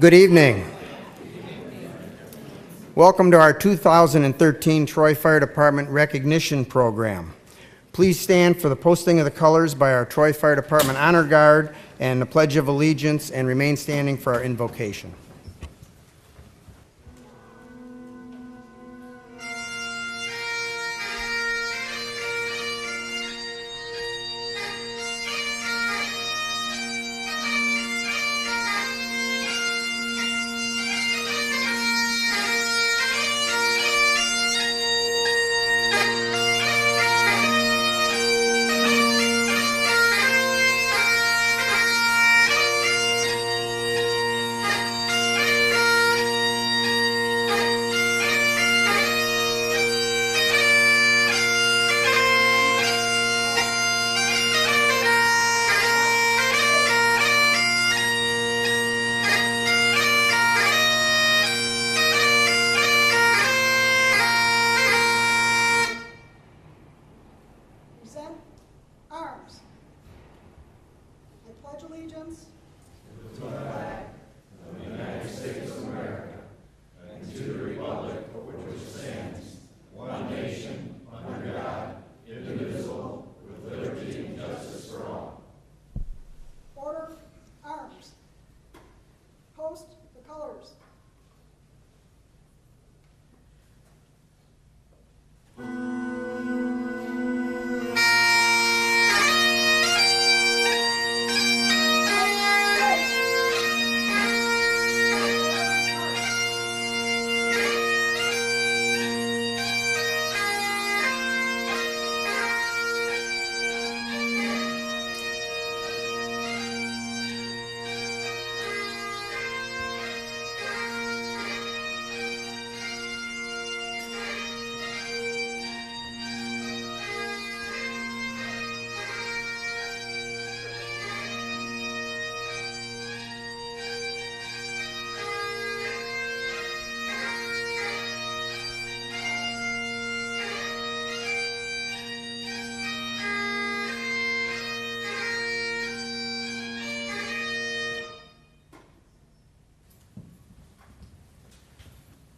Good evening. Welcome to our 2013 Troy Fire Department Recognition Program. Please stand for the posting of the colors by our Troy Fire Department Honor Guard and the Pledge of Allegiance, and remain standing for our invocation. Arms. I pledge allegiance to the flag of the United States of America and to the republic for which it stands, one nation, under God, indivisible, with liberty and justice for all. Order. Arms. Post the colors.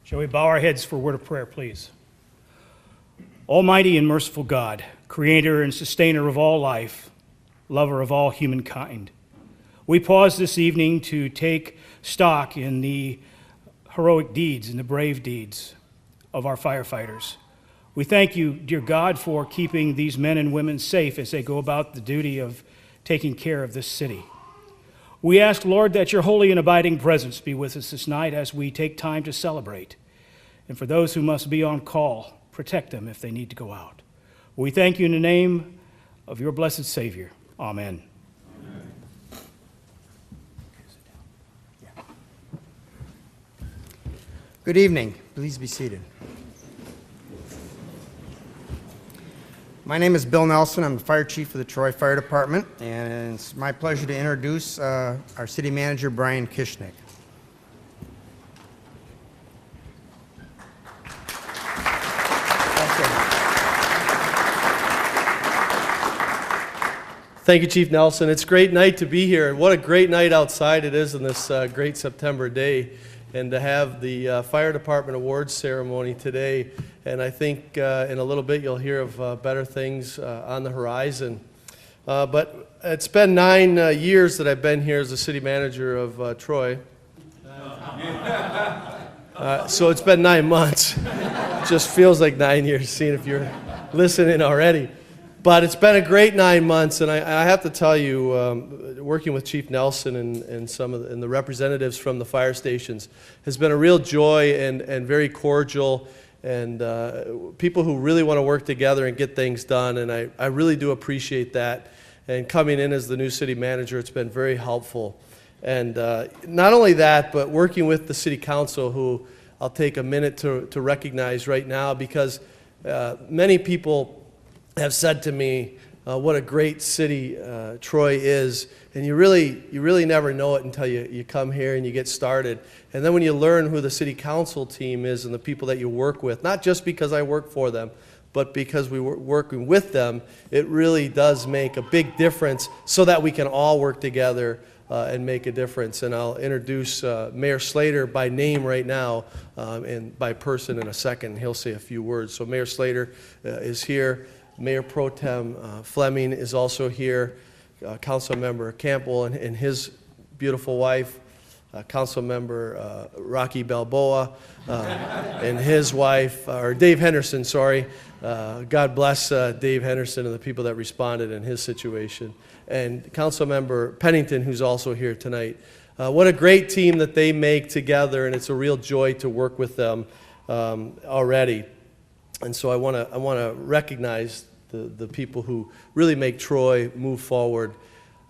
Shall we bow our heads for a word of prayer, please? Almighty and merciful God, creator and sustainer of all life, lover of all humankind, we pause this evening to take stock in the heroic deeds and the brave deeds of our firefighters. We thank you, dear God, for keeping these men and women safe as they go about the duty of taking care of this city. We ask, Lord, that your holy and abiding presence be with us this night as we take time to celebrate. And for those who must be on call, protect them if they need to go out. We thank you in the name of your blessed Savior. Amen. Good evening. Please be seated. My name is Bill Nelson. I'm the Fire Chief of the Troy Fire Department, and it's my pleasure to introduce our City Manager, Brian Kishnick. Thank you, Chief Nelson. It's a great night to be here, and what a great night outside it is on this great September day, and to have the Fire Department Awards ceremony today. And I think in a little bit you'll hear of better things on the horizon. But it's been 9 years that I've been here as the City Manager of Troy. So it's been 9 months. Just feels like 9 years, seeing if you're listening already. But it's been a great 9 months, and I have to tell you, working with Chief Nelson and the representatives from the fire stations has been a real joy and very cordial, and people who really want to work together and get things done, and I really do appreciate that. And coming in as the new city manager, it's been very helpful. And not only that, but working with the city council, who I'll take a minute to recognize right now, because many people have said to me what a great city Troy is, and you really never know it until you come here and you get started. And then when you learn who the city council team is and the people that you work with, not just because I work for them, but because we were working with them, it really does make a big difference so that we can all work together and make a difference. And I'll introduce Mayor Slater by name right now, and by person in a second. He'll say a few words. So Mayor Slater is here. Mayor Pro Tem Fleming is also here. Council Member Campbell and his beautiful wife. Council Member Rocky Balboa and his wife, or Dave Henderson, sorry. God bless Dave Henderson and the people that responded in his situation. And Council Member Pennington, who's also here tonight. What a great team that they make together, and it's a real joy to work with them already. And so I want to recognize the people who really make Troy move forward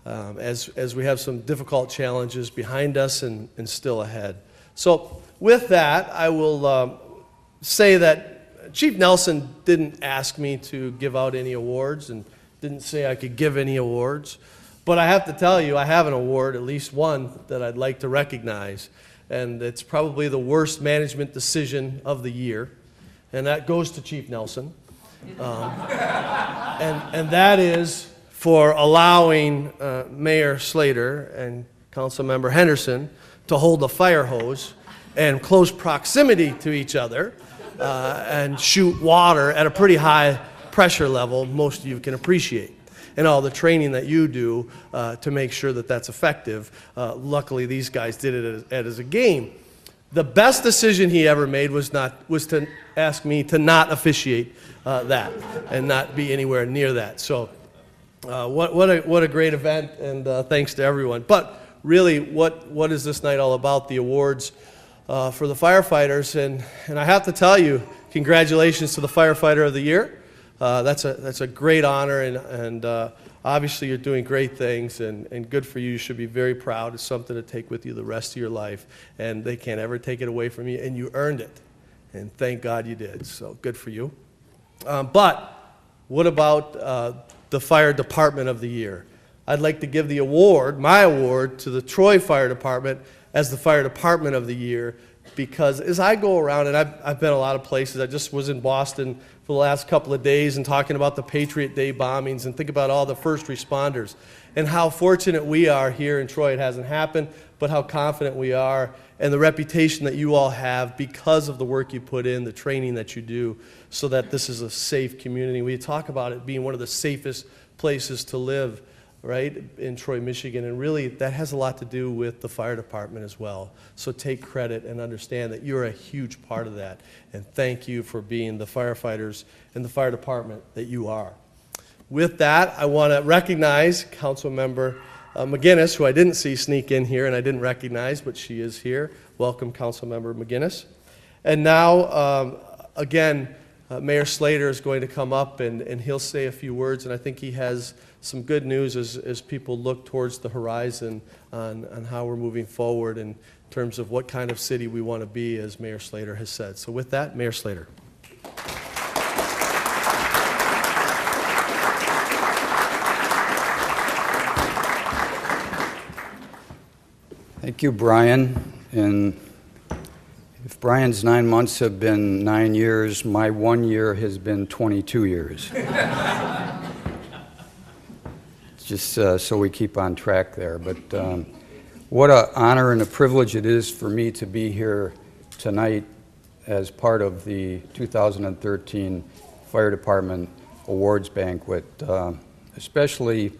as we have some difficult challenges behind us and still ahead. So with that, I will say that Chief Nelson didn't ask me to give out any awards and didn't say I could give any awards. But I have to tell you, I have an award, at least one, that I'd like to recognize. And it's probably the worst management decision of the year. And that goes to Chief Nelson. And that is for allowing Mayor Slater and Councilmember Henderson to hold a fire hose in close proximity to each other and shoot water at a pretty high pressure level most of you can appreciate. And all the training that you do to make sure that that's effective. Luckily, these guys did it as a game. The best decision he ever made was to ask me to not officiate that and not be anywhere near that. So what a great event, and thanks to everyone. But really, what is this night all about? The awards for the firefighters, and I have to tell you, congratulations to the Firefighter of the Year. That's a great honor, and obviously you're doing great things, and good for you. You should be very proud. It's something to take with you the rest of your life, and they can't ever take it away from you, and you earned it, and thank God you did, so good for you. But what about the Fire Department of the Year? I'd like to give the award, my award, to the Troy Fire Department as the Fire Department of the Year, because as I go around, and I've been a lot of places, I just was in Boston for the last couple of days and talking about the Patriot Day bombings, and think about all the first responders and how fortunate we are here in Troy. It hasn't happened, but how confident we are, and the reputation that you all have because of the work you put in, the training that you do, so that this is a safe community. We talk about it being one of the safest places to live, right, in Troy, Michigan, and really that has a lot to do with the fire department as well. So take credit and understand that you're a huge part of that, and thank you for being the firefighters and the fire department that you are. With that, I want to recognize Councilmember McGinnis, who I didn't see sneak in here and I didn't recognize, but she is here. Welcome, Councilmember McGinnis. And now, again, Mayor Slater is going to come up and he'll say a few words, and I think he has some good news as people look towards the horizon on how we're moving forward in terms of what kind of city we want to be, as Mayor Slater has said. So with that, Mayor Slater. Thank you, Brian. And if Brian's 9 months have been 9 years, my 1 year has been 22 years. Just so we keep on track there. But what an honor and a privilege it is for me to be here tonight as part of the 2013 Fire Department Awards Banquet. Especially,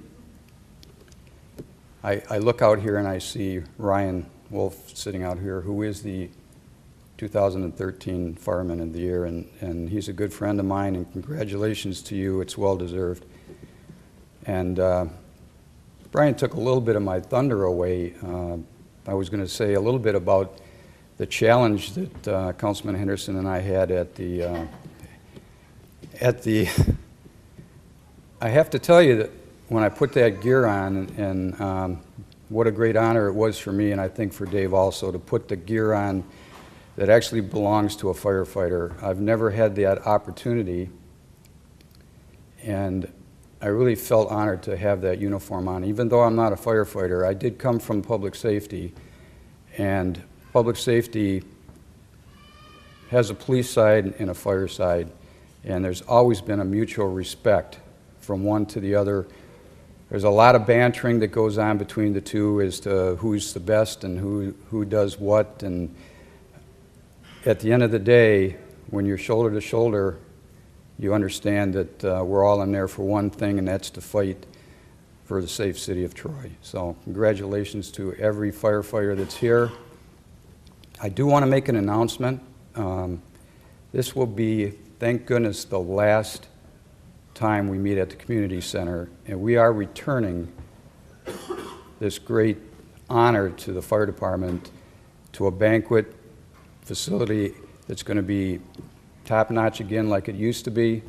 I look out here and I see Ryan Wolf sitting out here, who is the 2013 Fireman of the Year, and he's a good friend of mine, and congratulations to you. It's well deserved. And Brian took a little bit of my thunder away. I was going to say a little bit about the challenge that Councilman Henderson and I had at the I have to tell you that when I put that gear on, and what a great honor it was for me, and I think for Dave also, to put the gear on that actually belongs to a firefighter. I've never had that opportunity, and I really felt honored to have that uniform on. Even though I'm not a firefighter, I did come from public safety, and public safety has a police side and a fire side, and there's always been a mutual respect from one to the other There's a lot of bantering that goes on between the two as to who's the best and who does what. And at the end of the day, when you're shoulder to shoulder, you understand that we're all in there for one thing, and that's to fight for the safe city of Troy. So congratulations to every firefighter that's here. I do want to make an announcement. This will be, thank goodness, the last time we meet at the community center, and we are returning this great honor to the fire department to a banquet facility that's going to be top-notch again like it used to be.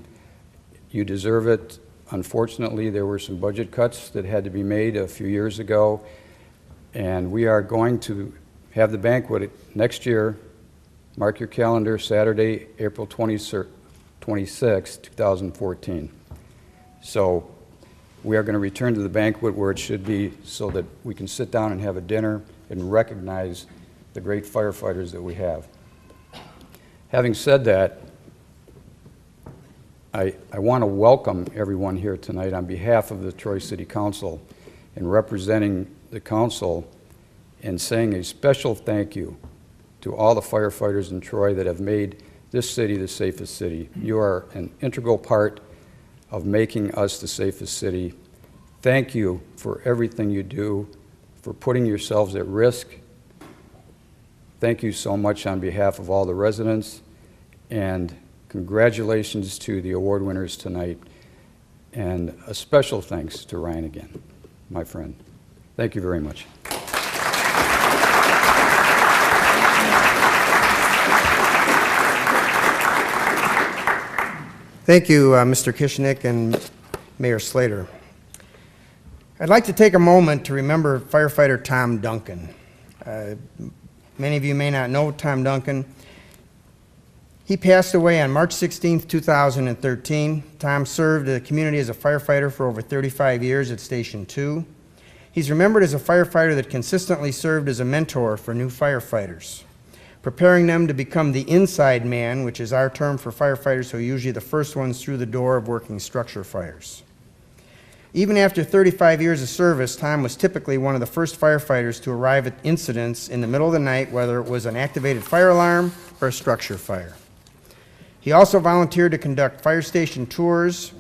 You deserve it. Unfortunately, there were some budget cuts that had to be made a few years ago, and we are going to have the banquet next year. Mark your calendar, Saturday, April 26, 2014. So we are going to return to the banquet where it should be so that we can sit down and have a dinner and recognize the great firefighters that we have. Having said that, I want to welcome everyone here tonight on behalf of the Troy City Council and representing the council and saying a special thank you to all the firefighters in Troy that have made this city the safest city. You are an integral part of making us the safest city. Thank you for everything you do, for putting yourselves at risk. Thank you so much on behalf of all the residents, and congratulations to the award winners tonight, and a special thanks to Ryan again, my friend. Thank you very much. Thank you, Mr. Kishnick and Mayor Slater. I'd like to take a moment to remember firefighter Tom Duncan. Many of you may not know Tom Duncan. He passed away on March 16, 2013. Tom served the community as a firefighter for over 35 years at Station 2. He's remembered as a firefighter that consistently served as a mentor for new firefighters, preparing them to become the inside man, which is our term for firefighters who are usually the first ones through the door of working structure fires. Even after 35 years of service, Tom was typically one of the first firefighters to arrive at incidents in the middle of the night, whether it was an activated fire alarm or a structure fire. He also volunteered to conduct fire station tours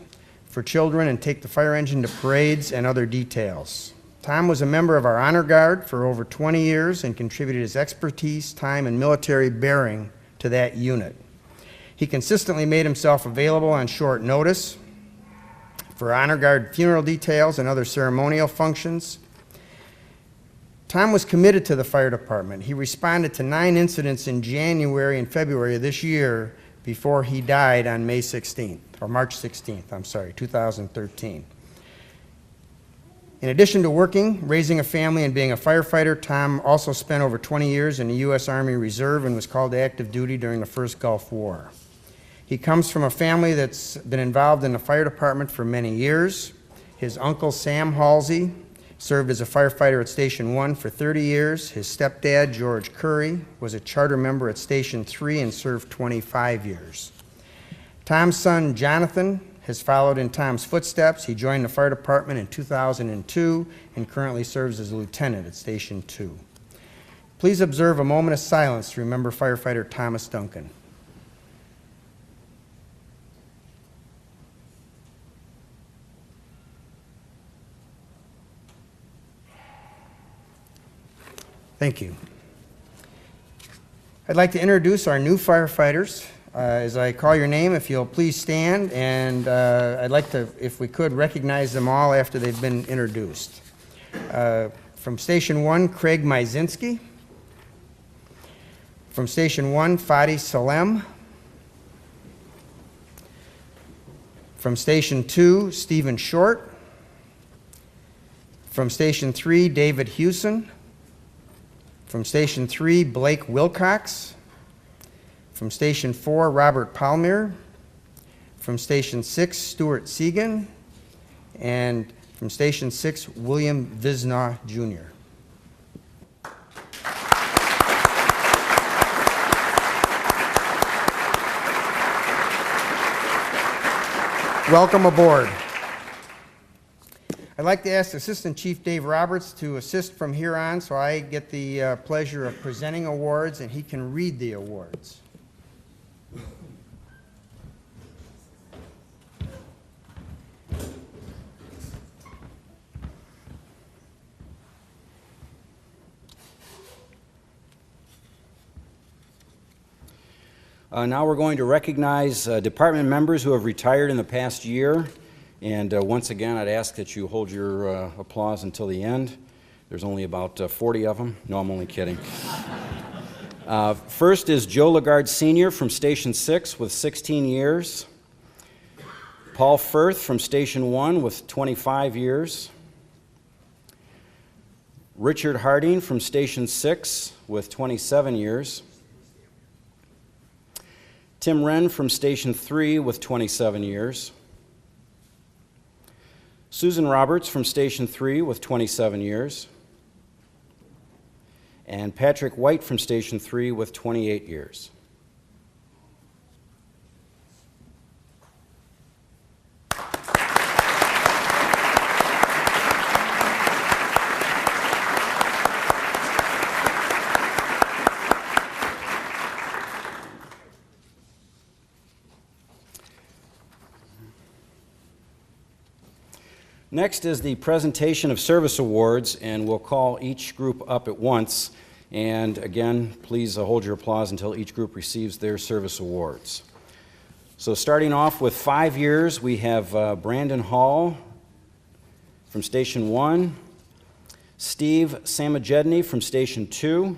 for children and take the fire engine to parades and other details. Tom was a member of our Honor Guard for over 20 years and contributed his expertise, time, and military bearing to that unit. He consistently made himself available on short notice for Honor Guard funeral details and other ceremonial functions. Tom was committed to the fire department. He responded to 9 incidents in January and February of this year before he died on March 16th, 2013. In addition to working, raising a family, and being a firefighter, Tom also spent over 20 years in the U.S. Army Reserve and was called to active duty during the first Gulf War. He comes from a family that's been involved in the fire department for many years. His uncle, Sam Halsey, served as a firefighter at Station 1 for 30 years. His stepdad, George Curry, was a charter member at Station 3 and served 25 years. Tom's son, Jonathan, has followed in Tom's footsteps. He joined the fire department in 2002 and currently serves as a lieutenant at Station 2. Please observe a moment of silence to remember firefighter Thomas Duncan. Thank you. I'd like to introduce our new firefighters. As I call your name, if you'll please stand, and I'd like to, if we could, recognize them all after they've been introduced. From Station 1, Craig Myzinski. From Station 1, Fadi Salem. From Station 2, Stephen Short. From Station 3, David Hewson. From Station 3, Blake Wilcox. From Station 4, Robert Palmier. From Station 6, Stuart Segan. And from Station 6, William Visnaw, Jr. Welcome aboard. I'd like to ask Assistant Chief Dave Roberts to assist from here on, so I get the pleasure of presenting awards and he can read the awards. Now we're going to recognize department members who have retired in the past year. And once again, I'd ask that you hold your applause until the end. There's only about 40 of them. No, I'm only kidding. First is Joe Lagarde Sr. from Station 6 with 16 years. Paul Firth from Station 1 with 25 years. Richard Harding from Station 6 with 27 years. Tim Wren from Station 3 with 27 years. Susan Roberts from Station 3 with 27 years. And Patrick White from Station 3 with 28 years. Next is the presentation of service awards, and we'll call each group up at once. And again, please hold your applause until each group receives their service awards. So starting off with 5 years, we have Brandon Hall from Station 1, Steve Samajedny from Station 2,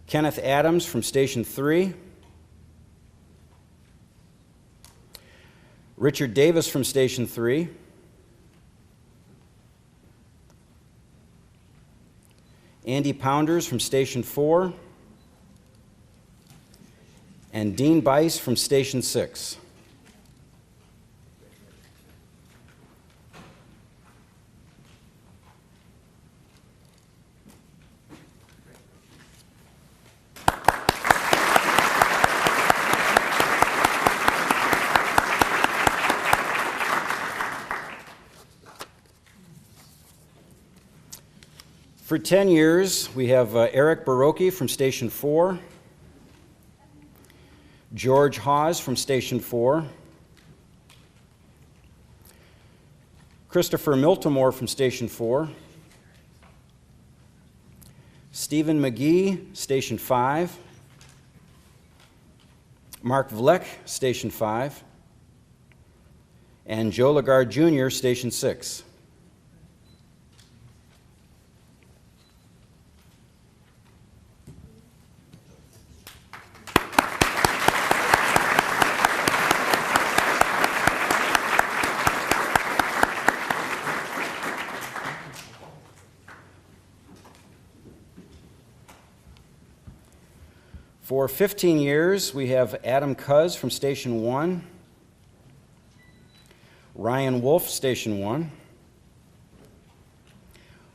Kenneth Adams from Station 3, Richard Davis from Station 3, Andy Pounders from Station 4, and Dean Bice from Station 6. For 10 years, we have Eric Baroki from Station 4, George Hawes from Station 4, Christopher Miltimore from Station 4, Stephen McGee, Station 5, Mark Vleck, Station 5, and Joe Lagarde Jr., Station 6. For 15 years, we have Adam Cuz from Station 1, Ryan Wolf, Station 1,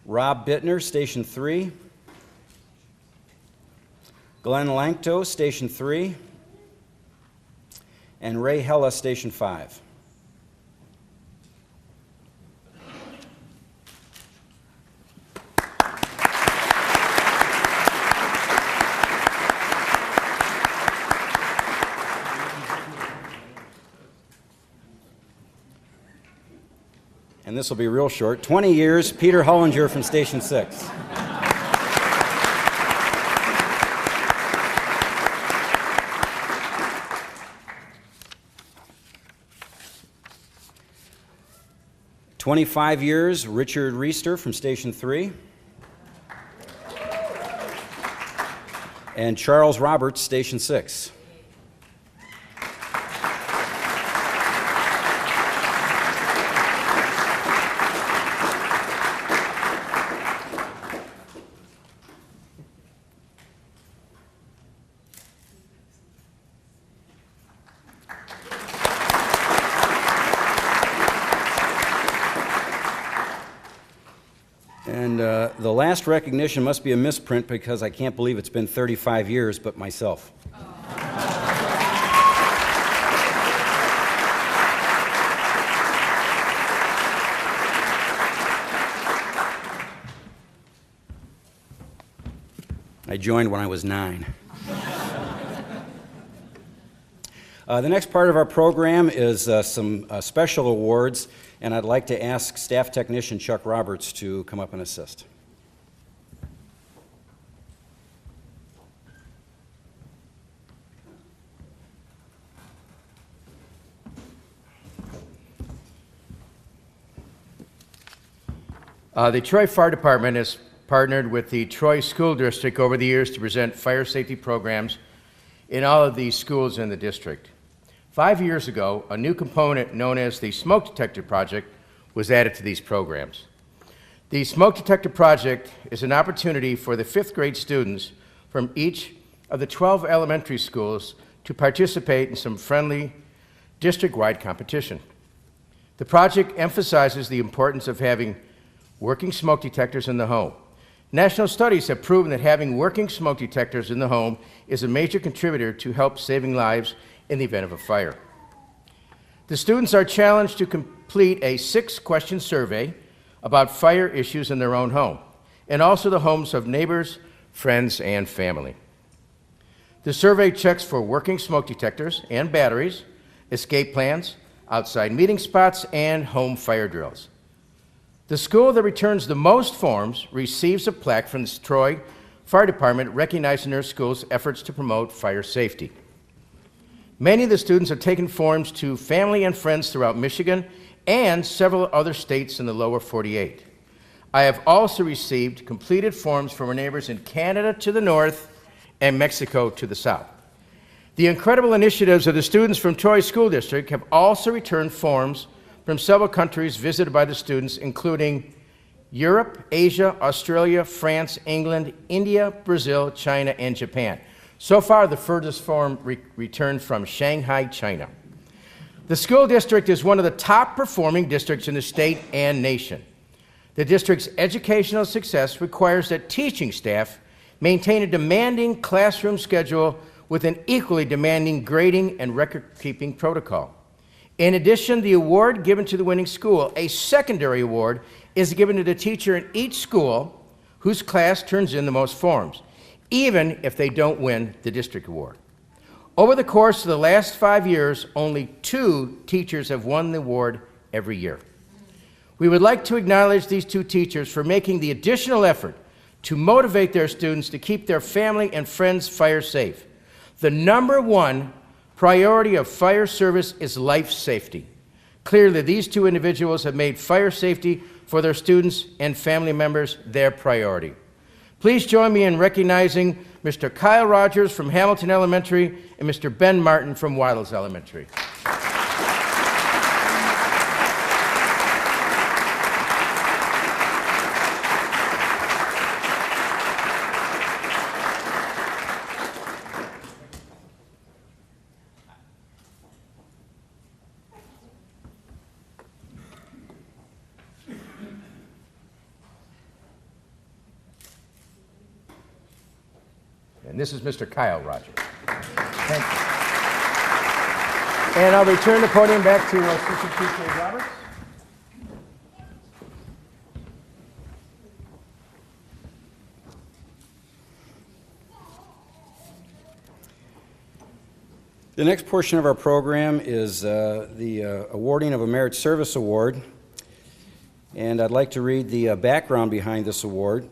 Rob Bittner, Station 3, Glenn Lankto, Station 3, and Ray Hella, Station 5. And this will be real short. 20 years, Peter Hollinger from Station 6. "25 years, Richard Reister from Station 3. And Charles Roberts, Station 6. And the last recognition must be a misprint because I can't believe it's been 35 years, but myself. joined when I was 9. The next part of our program is some special awards, and I'd like to ask Staff Technician Chuck Roberts to come up and assist. The Troy Fire Department has partnered with the Troy School District over the years to present fire safety programs in all of these schools in the district. 5 years ago, a new component known as the Smoke Detector Project was added to these programs. The Smoke Detector Project is an opportunity for the 5th grade students from each of the 12 elementary schools to participate in some friendly district-wide competition. The project emphasizes the importance of having working smoke detectors in the home. National studies have proven that having working smoke detectors in the home is a major contributor to help saving lives in the event of a fire. The students are challenged to complete a 6-question survey about fire issues in their own home, and also the homes of neighbors, friends, and family. The survey checks for working smoke detectors and batteries, escape plans, outside meeting spots, and home fire drills. The school that returns the most forms receives a plaque from the Troy Fire Department recognizing their school's efforts to promote fire safety. Many of the students have taken forms to family and friends throughout Michigan and several other states in the lower 48. I have also received completed forms from our neighbors in Canada to the north and Mexico to the south. The incredible initiatives of the students from Troy School District have also returned forms from several countries visited by the students, including Europe, Asia, Australia, France, England, India, Brazil, China, and Japan. So far, the furthest form returned from Shanghai, China. The school district is one of the top performing districts in the state and nation. The district's educational success requires that teaching staff maintain a demanding classroom schedule with an equally demanding grading and record-keeping protocol. In addition, the award given to the winning school, a secondary award, is given to the teacher in each school whose class turns in the most forms, even if they don't win the district award. Over the course of the last 5 years, only 2 teachers have won the award every year. We would like to acknowledge these 2 teachers for making the additional effort to motivate their students to keep their family and friends fire safe. The number 1 priority of fire service is life safety. Clearly, these 2 individuals have made fire safety for their students and family members their priority. Please join me in recognizing Mr. Kyle Rogers from Hamilton Elementary and Mr. Ben Martin from Waddles Elementary. And this is Mr. Kyle Rogers. Thank you. And I'll return the podium back to Assistant Chief Roberts. The next portion of our program is the awarding of a Merit Service Award. And I'd like to read the background behind this award.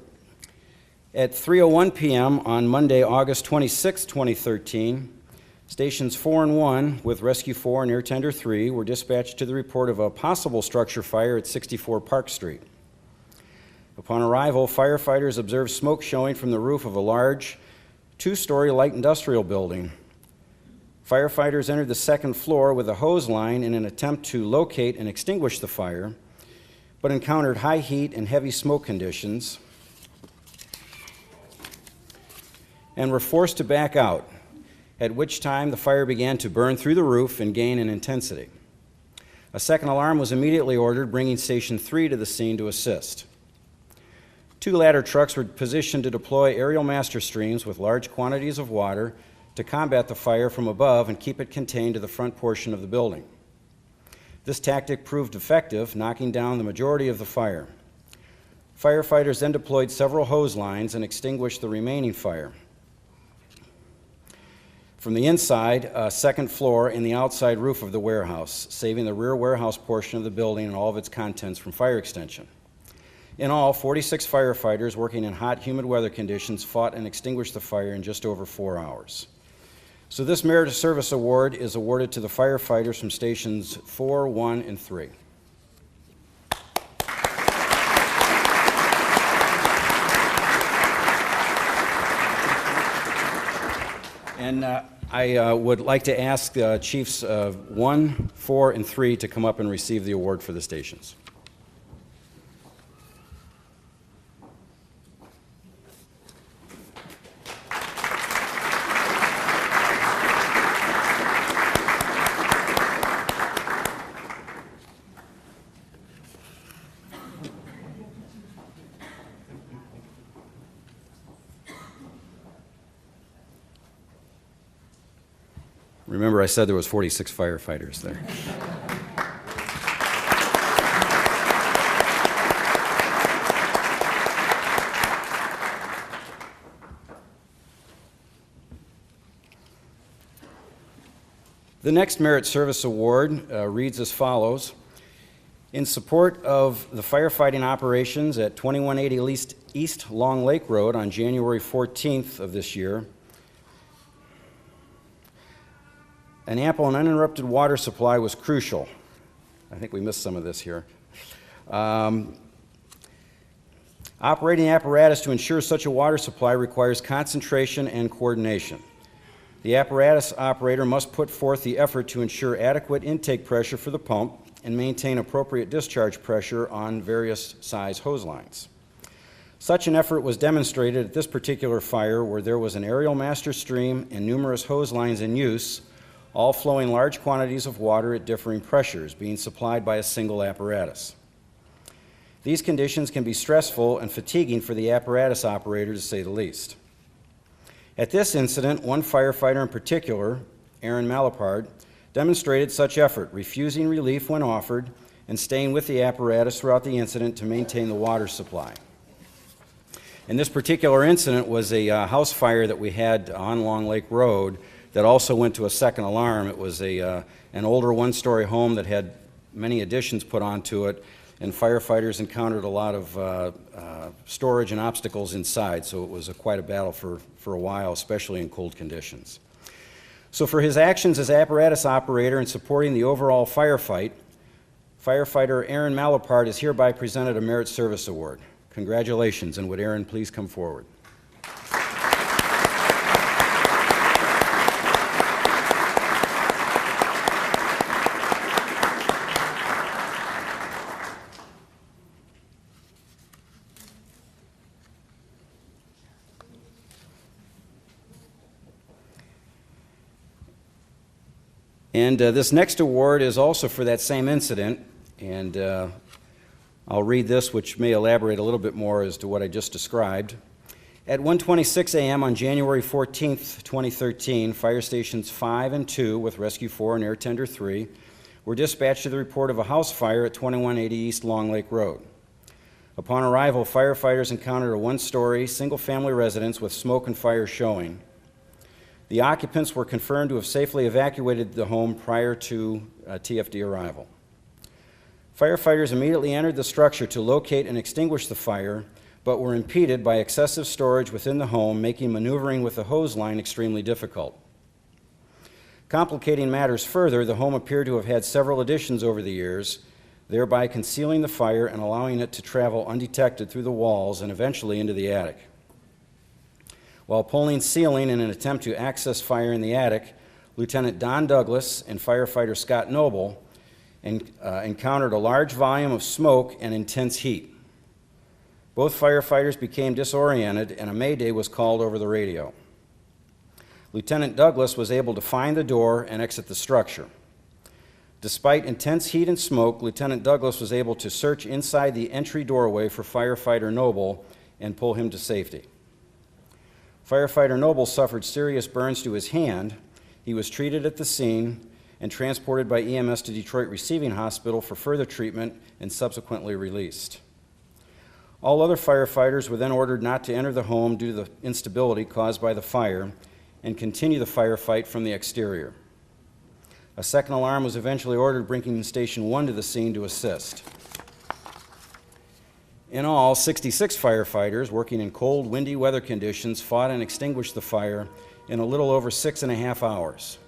At 3:01 p.m. on Monday, August 26, 2013, Stations 4 and 1 with Rescue 4 and Air Tender 3 were dispatched to the report of a possible structure fire at 64 Park Street. Upon arrival, firefighters observed smoke showing from the roof of a large 2-story light industrial building. Firefighters entered the 2nd floor with a hose line in an attempt to locate and extinguish the fire, but encountered high heat and heavy smoke conditions and were forced to back out, at which time the fire began to burn through the roof and gain in intensity. A second alarm was immediately ordered, bringing Station 3 to the scene to assist. 2 ladder trucks were positioned to deploy aerial master streams with large quantities of water to combat the fire from above and keep it contained to the front portion of the building. This tactic proved effective, knocking down the majority of the fire. Firefighters then deployed several hose lines and extinguished the remaining fire. From the inside, second floor, and the outside roof of the warehouse, saving the rear warehouse portion of the building and all of its contents from fire extension. In all, 46 firefighters working in hot, humid weather conditions fought and extinguished the fire in just over 4 hours. So this Merit of Service Award is awarded to the firefighters from stations 4, 1, and 3. And I would like to ask Chiefs 1, 4, and 3 to come up and receive the award for the stations. Remember, I said there was 46 firefighters there. The next Merit Service Award reads as follows. In support of the firefighting operations at 2180 East Long Lake Road on January 14th of this year, an ample and uninterrupted water supply was crucial. I think we missed some of this here. Operating apparatus to ensure such a water supply requires concentration and coordination. The apparatus operator must put forth the effort to ensure adequate intake pressure for the pump and maintain appropriate discharge pressure on various size hose lines. Such an effort was demonstrated at this particular fire where there was an aerial master stream and numerous hose lines in use, all flowing large quantities of water at differing pressures, being supplied by a single apparatus. These conditions can be stressful and fatiguing for the apparatus operator, to say the least. At this incident, one firefighter in particular, Aaron Malapard, demonstrated such effort, refusing relief when offered and staying with the apparatus throughout the incident to maintain the water supply. And this particular incident was a house fire that we had on Long Lake Road that also went to a second alarm. It was an older one-story home that had many additions put onto it, and firefighters encountered a lot of storage and obstacles inside, so it was quite a battle for a while, especially in cold conditions. So for his actions as apparatus operator in supporting the overall firefight, firefighter Aaron Malapart is hereby presented a Merit Service Award. Congratulations, and would Aaron please come forward? And this next award is also for that same incident, and I'll read this, which may elaborate a little bit more as to what I just described. At 1:26 a.m. on January 14th, 2013, fire stations 5 and 2 with Rescue 4 and Air Tender 3 were dispatched to the report of a house fire at 2180 East Long Lake Road. Upon arrival, firefighters encountered a one-story, single-family residence with smoke and fire showing. The occupants were confirmed to have safely evacuated the home prior to TFD arrival. Firefighters immediately entered the structure to locate and extinguish the fire, but were impeded by excessive storage within the home, making maneuvering with the hose line extremely difficult. Complicating matters further, the home appeared to have had several additions over the years, thereby concealing the fire and allowing it to travel undetected through the walls and eventually into the attic. While pulling ceiling in an attempt to access fire in the attic, Lieutenant Don Douglas and firefighter Scott Noble encountered a large volume of smoke and intense heat. Both firefighters became disoriented and a mayday was called over the radio. Lieutenant Douglas was able to find the door and exit the structure. Despite intense heat and smoke, Lieutenant Douglas was able to search inside the entry doorway for firefighter Noble and pull him to safety. Firefighter Noble suffered serious burns to his hand. He was treated at the scene and transported by EMS to Detroit Receiving Hospital for further treatment and subsequently released. All other firefighters were then ordered not to enter the home due to the instability caused by the fire and continue the firefight from the exterior. A second alarm was eventually ordered, bringing Station 1 to the scene to assist. In all, 66 firefighters working in cold, windy weather conditions fought and extinguished the fire in a little over 6.5 hours.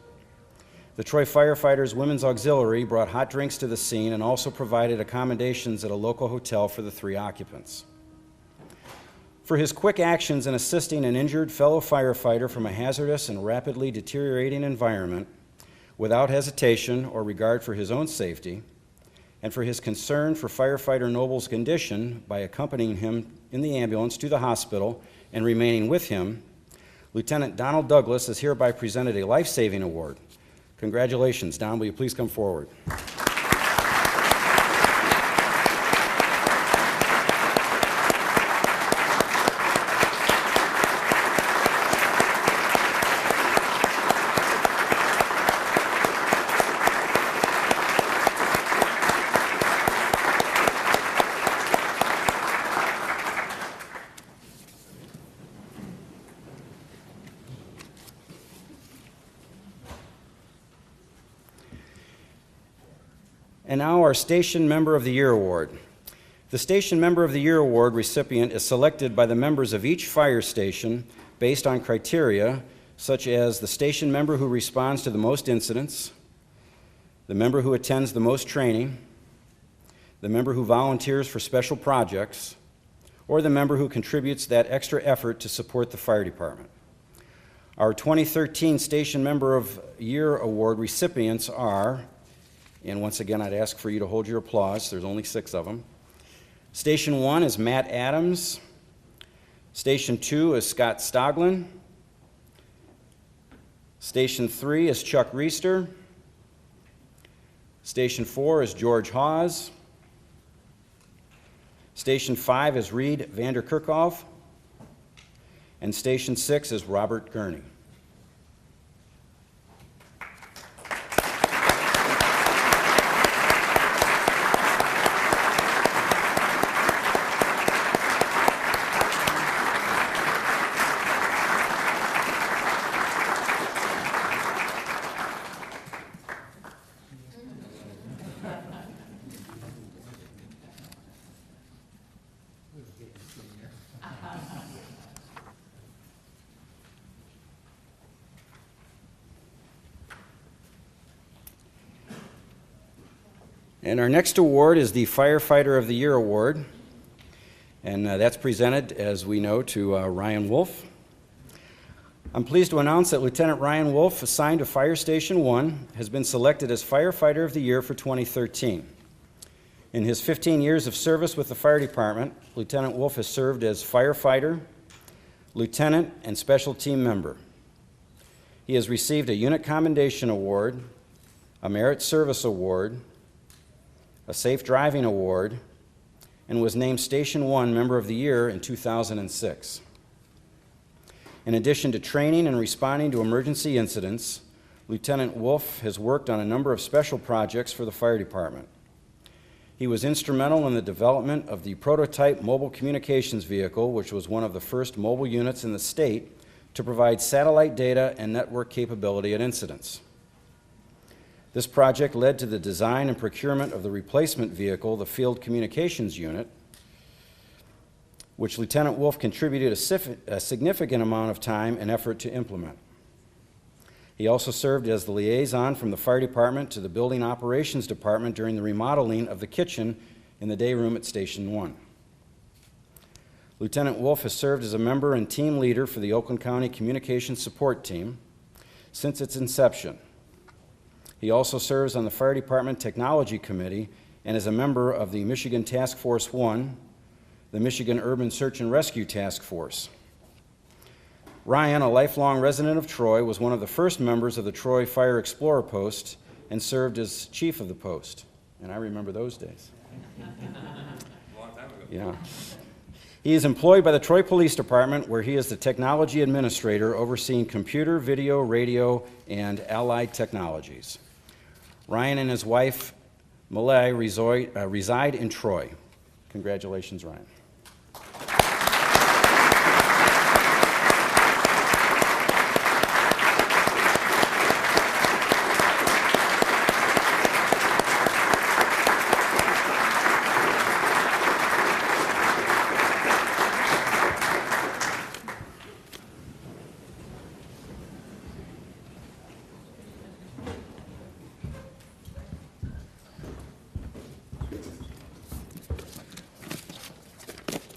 The Troy Firefighters Women's Auxiliary brought hot drinks to the scene and also provided accommodations at a local hotel for the 3 occupants. For his quick actions in assisting an injured fellow firefighter from a hazardous and rapidly deteriorating environment without hesitation or regard for his own safety, and for his concern for firefighter Noble's condition by accompanying him in the ambulance to the hospital and remaining with him, Lieutenant Donald Douglas is hereby presented a life-saving award. Congratulations. Don, will you please come forward? And now our Station Member of the Year Award. The Station Member of the Year Award recipient is selected by the members of each fire station based on criteria such as the station member who responds to the most incidents, the member who attends the most training, the member who volunteers for special projects, or the member who contributes that extra effort to support the fire department. Our 2013 Station Member of Year Award recipients are, and once again, I'd ask for you to hold your applause. There's only 6 of them. Station 1 is Matt Adams. Station 2 is Scott Stoglin. Station 3 is Chuck Reister. Station 4 is George Hawes. Station 5 is Reed Vanderkerkhoff. And Station 6 is Robert Gurney. And our next award is the Firefighter of the Year Award, and that's presented, as we know, to Ryan Wolf. I'm pleased to announce that Lieutenant Ryan Wolf, assigned to Fire Station 1, has been selected as Firefighter of the Year for 2013. In his 15 years of service with the fire department, Lieutenant Wolf has served as firefighter, lieutenant, and special team member. He has received a Unit Commendation Award, a Merit Service Award, a Safe Driving Award, and was named Station 1 Member of the Year in 2006. In addition to training and responding to emergency incidents, Lieutenant Wolf has worked on a number of special projects for the fire department. He was instrumental in the development of the prototype mobile communications vehicle, which was one of the first mobile units in the state to provide satellite data and network capability at incidents. This project led to the design and procurement of the replacement vehicle, the Field Communications Unit, which Lieutenant Wolf contributed a significant amount of time and effort to implement. He also served as the liaison from the fire department to the building operations department during the remodeling of the kitchen in the day room at Station 1. Lieutenant Wolf has served as a member and team leader for the Oakland County Communications Support Team since its inception. He also serves on the Fire Department Technology Committee and is a member of the Michigan Task Force 1, the Michigan Urban Search and Rescue Task Force. Ryan, a lifelong resident of Troy, was one of the first members of the Troy Fire Explorer Post and served as chief of the post. And I remember those days. A long time ago. Yeah. He is employed by the Troy Police Department, where he is the technology administrator overseeing computer, video, radio, and allied technologies. Ryan and his wife, Malay, reside in Troy. Congratulations, Ryan.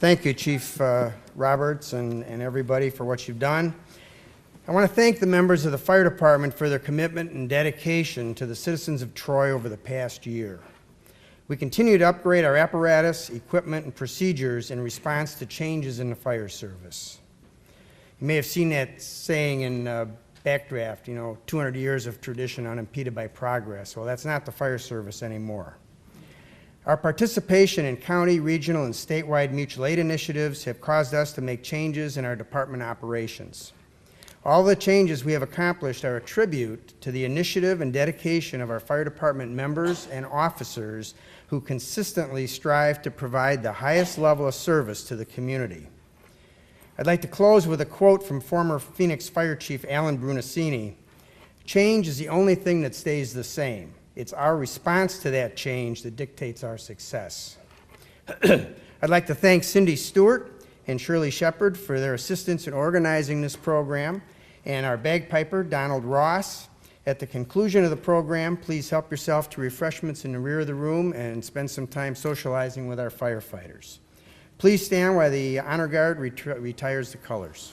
Thank you, Chief Roberts and everybody for what you've done. I want to thank the members of the fire department for their commitment and dedication to the citizens of Troy over the past year. We continue to upgrade our apparatus, equipment, and procedures in response to changes in the fire service. You may have seen that saying in Backdraft, 200 years of tradition unimpeded by progress. Well, that's not the fire service anymore. Our participation in county, regional, and statewide mutual aid initiatives have caused us to make changes in our department operations. All the changes we have accomplished are a tribute to the initiative and dedication of our fire department members and officers who consistently strive to provide the highest level of service to the community. I'd like to close with a quote from former Phoenix Fire Chief Alan Brunacini. "Change is the only thing that stays the same. It's our response to that change that dictates our success." I'd like to thank Cindy Stewart and Shirley Shepard for their assistance in organizing this program, and our bagpiper, Donald Ross. At the conclusion of the program, please help yourself to refreshments in the rear of the room and spend some time socializing with our firefighters. Please stand while the Honor Guard retires the colors.